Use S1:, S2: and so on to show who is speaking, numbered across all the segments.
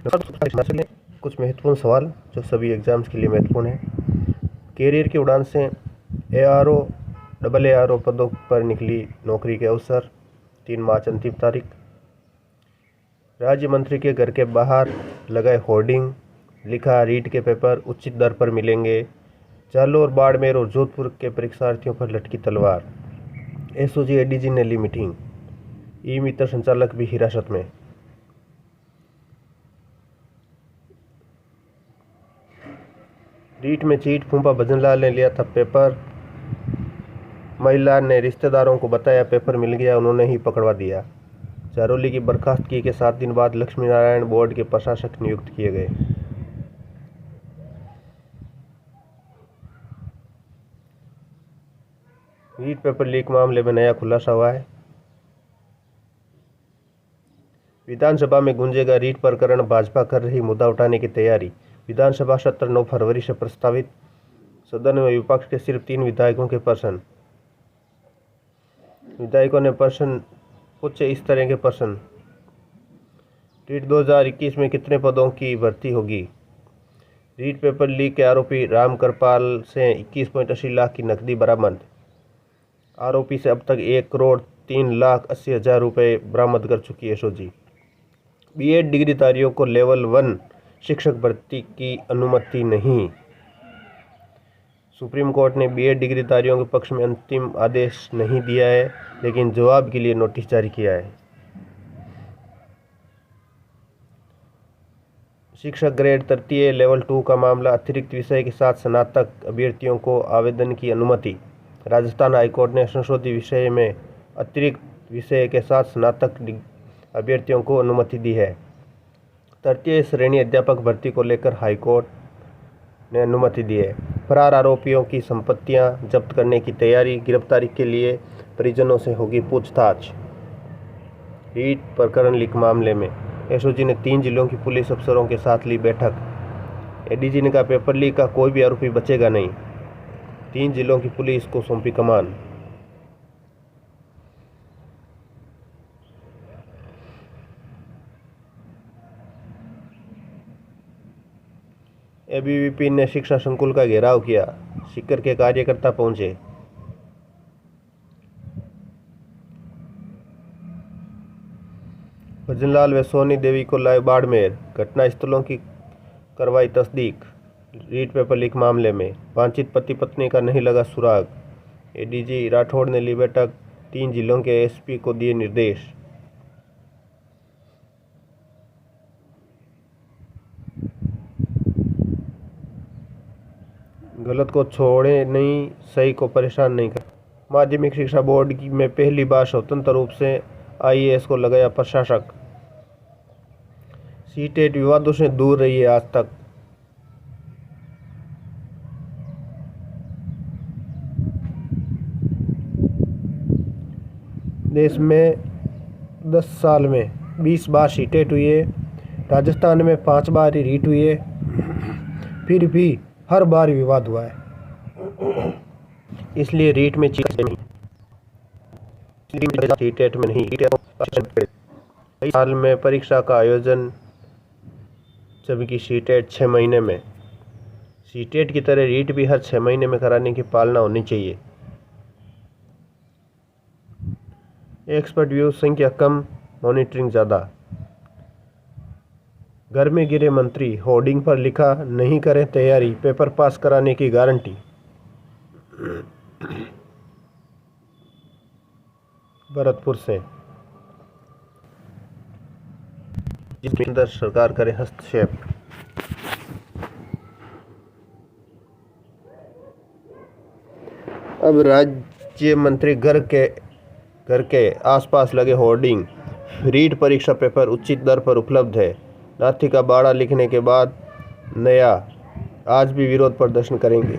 S1: कुछ महत्वपूर्ण सवाल जो सभी एग्जाम्स के लिए महत्वपूर्ण है। कैरियर की उड़ान से ARO AARO पदों पर निकली नौकरी के अवसर, 3 मार्च अंतिम तारीख। राज्य मंत्री के घर के बाहर लगाए होर्डिंग, लिखा रीट के पेपर उचित दर पर मिलेंगे। जालौर, बाड़मेर और जोधपुर के परीक्षार्थियों पर लटकी तलवार। SOG ADG ने ली मीटिंग। ई-मित्र संचालक भी हिरासत में। रीट में चीट, फूंपा भजनलाल ने लिया था पेपर। महिला ने रिश्तेदारों को बताया, पेपर मिल गया, उन्होंने ही पकड़वा दिया। चारोली की बर्खास्तगी के 7 दिन बाद लक्ष्मी नारायण बोर्ड के प्रशासक नियुक्त किए गए। रीट पेपर लीक मामले में नया खुलासा हुआ है। विधानसभा में गूंजेगा रीट प्रकरण, भाजपा कर रही मुद्दा उठाने की तैयारी। विधानसभा सत्र 9 फरवरी से प्रस्तावित। सदन में विपक्ष के सिर्फ 3 विधायकों के प्रश्न। विधायकों ने प्रश्न पूछे, इस तरह के प्रश्न। रीट 2021 में कितने पदों की भर्ती होगी? रीट पेपर लीक के आरोपी राम कृपाल से 21.80 लाख की नकदी बरामद। आरोपी से अब तक 1,03,80,000 रुपये बरामद कर चुकी है SOG। B.Ed डिग्रीधारियों को लेवल 1 शिक्षक भर्ती की अनुमति नहीं। सुप्रीम कोर्ट ने B.Ed डिग्रीधारियों के पक्ष में अंतिम आदेश नहीं दिया है, लेकिन जवाब के लिए नोटिस जारी किया है। शिक्षक ग्रेड तृतीय लेवल 2 का मामला, अतिरिक्त विषय के साथ स्नातक अभ्यर्थियों को आवेदन की अनुमति। राजस्थान हाईकोर्ट ने संशोधित विषय में अतिरिक्त विषय के साथ स्नातक अभ्यर्थियों को अनुमति दी है। तृतीय श्रेणी अध्यापक भर्ती को लेकर हाईकोर्ट ने अनुमति दी है। फरार आरोपियों की संपत्तियां जब्त करने की तैयारी। गिरफ्तारी के लिए परिजनों से होगी पूछताछ। रीट प्रकरण लीक मामले में SOG ने 3 जिलों की पुलिस अफसरों के साथ ली बैठक। ADG ने कहा, पेपर लीक का कोई भी आरोपी बचेगा नहीं। 3 जिलों की पुलिस को सौंपी कमान। ABVP ने शिक्षा संकुल का घेराव किया। सीकर के कार्यकर्ता पहुंचे। भजनलाल व सोनी देवी को लाए बाड़मेर। घटना स्थलों की करवाई तस्दीक। रीट पेपर लीक मामले में वांछित पति पत्नी का नहीं लगा सुराग। ADG राठौड़ ने ली बैठक। 3 जिलों के SP को दिए निर्देश। गलत को छोड़े नहीं, सही को परेशान नहीं कर। माध्यमिक शिक्षा बोर्ड में पहली बार स्वतंत्र रूप से IAS को लगाया प्रशासक। CTET विवादों से दूर रही है आज तक। देश में 10 साल में 20 बार CTET हुई है। राजस्थान में 5 बार ही रीट हुई है। फिर भी हर बार विवाद हुआ है। इसलिए रीट में CTET में नहीं। साल में परीक्षा का आयोजन, जबकि CTET 6 महीने में। CTET की तरह रीट भी हर 6 महीने में कराने की पालना होनी चाहिए। एक्सपर्ट व्यू, संख्या कम, मॉनिटरिंग ज़्यादा। घर में गिरे मंत्री, होर्डिंग पर लिखा, नहीं करें तैयारी, पेपर पास कराने की गारंटी। भरतपुर से जिसमें अंदर सरकार करे हस्तक्षेप। अब राज्य मंत्री घर के आसपास लगे होर्डिंग, रीट परीक्षा पेपर उचित दर पर उपलब्ध है। नाथी का बाड़ा लिखने के बाद नया, आज भी विरोध प्रदर्शन करेंगे।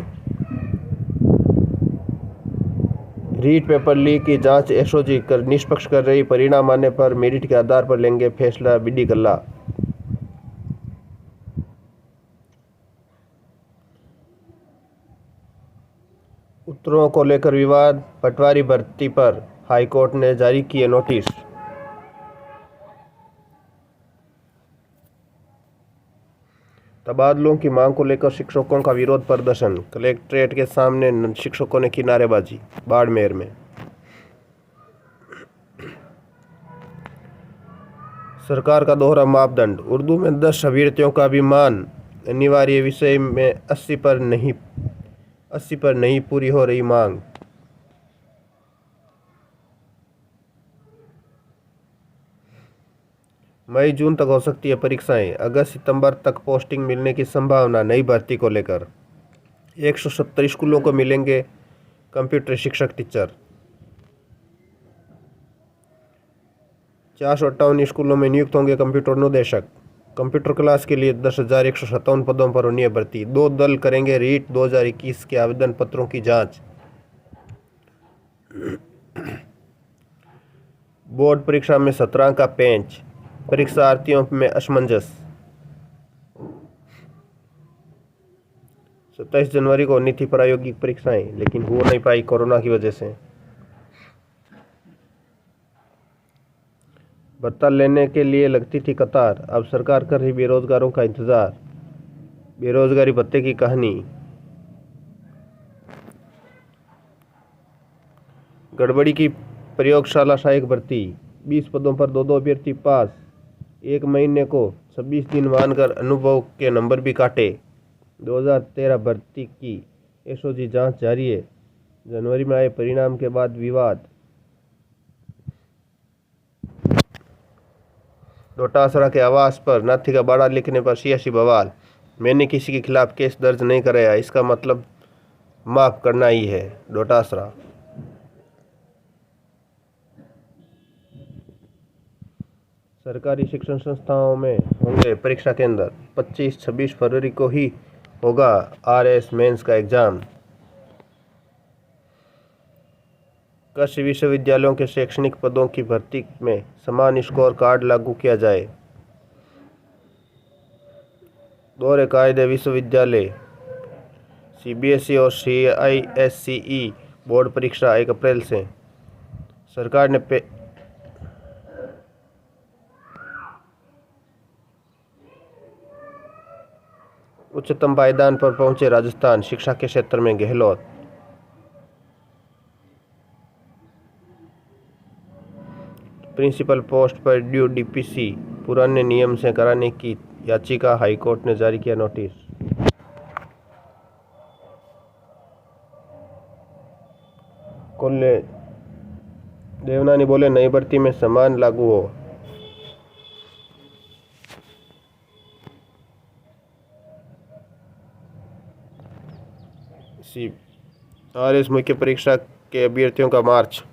S1: रीट पेपर लीक की जांच SOG निष्पक्ष कर रही। परिणाम आने पर मेरिट के आधार पर लेंगे फैसला। BD कल्ला। उत्तरों को लेकर विवाद, पटवारी भर्ती पर हाईकोर्ट ने जारी किए नोटिस। तबादलों की मांग को लेकर शिक्षकों का विरोध प्रदर्शन, कलेक्ट्रेट के सामने शिक्षकों ने की नारेबाजी। बाड़मेर में सरकार का दोहरा मापदंड, उर्दू में 10 अभ्यर्थियों का अभिमान अनिवार्य विषय में 80 पर नहीं पूरी हो रही मांग। मई जून तक हो सकती है परीक्षाएं, अगस्त सितंबर तक पोस्टिंग मिलने की संभावना। नई भर्ती को लेकर 170 स्कूलों को मिलेंगे कंप्यूटर शिक्षक टीचर। 458 स्कूलों में नियुक्त होंगे कंप्यूटर अनुदेशक। कंप्यूटर क्लास के लिए 10,157 पदों पर होनी है भर्ती। 2 दल करेंगे रीट 2021 के आवेदन पत्रों की जांच। बोर्ड परीक्षा में 17 का पेंच, परीक्षार्थियों में असमंजस। 27 जनवरी को होनी थी प्रायोगिक परीक्षाएं, लेकिन हो नहीं पाई कोरोना की वजह से। भत्ता लेने के लिए लगती थी कतार, अब सरकार कर रही बेरोजगारों का इंतजार। बेरोजगारी भत्ते की कहानी। गड़बड़ी की प्रयोगशाला सहायक भर्ती, 20 पदों पर 2 अभ्यर्थी पास। 1 महीने को 26 दिन मानकर अनुभव के नंबर भी काटे। 2013 भर्ती की एसओजी जांच जारी है। जनवरी में आए परिणाम के बाद विवाद। डोटासरा के आवास पर नाथी का बाड़ा लिखने पर सियासी बवाल। मैंने किसी के खिलाफ केस दर्ज नहीं कराया, इसका मतलब माफ करना ही है। डोटासरा सरकारी शिक्षण संस्थाओं में होंगे परीक्षा केंद्र। 25-26 फरवरी को ही होगा आरएस मेंस का एग्जाम। कृषि विश्वविद्यालयों के शैक्षणिक पदों की भर्ती में समान स्कोर कार्ड लागू किया जाए। दोहरे कायदे विश्वविद्यालय, सीबीएसई और सीआईएससीई बोर्ड परीक्षा 1 अप्रैल से। सरकार ने उच्चतम पायदान पर पहुंचे राजस्थान, शिक्षा के क्षेत्र में गहलोत। प्रिंसिपल पोस्ट पर ड्यू डीपीसी पुराने नियम से कराने की याचिका, हाईकोर्ट ने जारी किया नोटिस। कॉलेज देवनानी बोले नई भर्ती में समान लागू हो। आरएस मुख्य परीक्षा के अभ्यर्थियों का मार्च।